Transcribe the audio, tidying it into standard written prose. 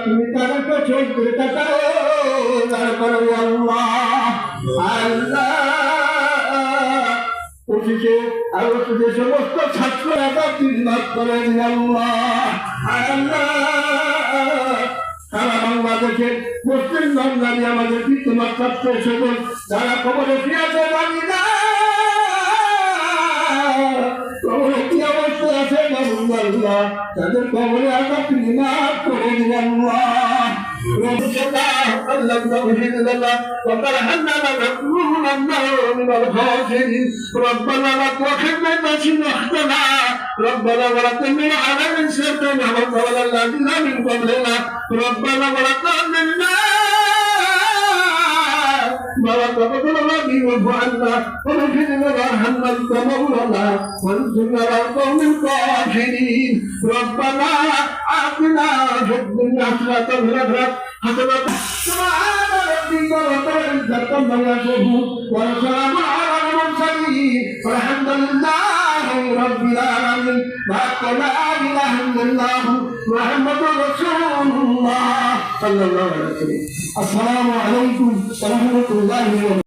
তুমি তাদেরকে চোখ করে তাকাও তারপরে আল্লাহ আল্লাহ অফিসে আর অফিসে সমস্ত ছাত্ররা তিনি মাফ করে দিন আল্লাহ আল্লাহ সারা বাংলাদেশের মুসলিম বাঙালি আমাদের তোমার ছাত্র সকল যারা খবরে ফিরেছে জানি না কবরে কি অবস্থা আছে আল্লাহ তাদের কবরে আল্লাহ তিনি মাফ করে দিন আল্লাহ وترحمنا لنكون من الخاسرين ربنا لا تؤاخذنا إن نسينا أخطأنا ربنا ولا تحمل علينا إصرا كما حملته على الذين من قبلنا ربنا ولا تحملنا ما لا طاقة لنا به واعف عنا واغفر لنا وارحمنا أنت مولانا وانصرنا على القوم الكافرين ربنا آتنا في الدنيا حسنة وفي الآخرة حسنة سبحان ربك رب العزة عما يصفون وسلام على المرسلين والحمد لله رب العالمين لا إله إلا الله محمد رسول الله صلى الله عليه وسلم السلام عليكم ورحمة الله وبركاته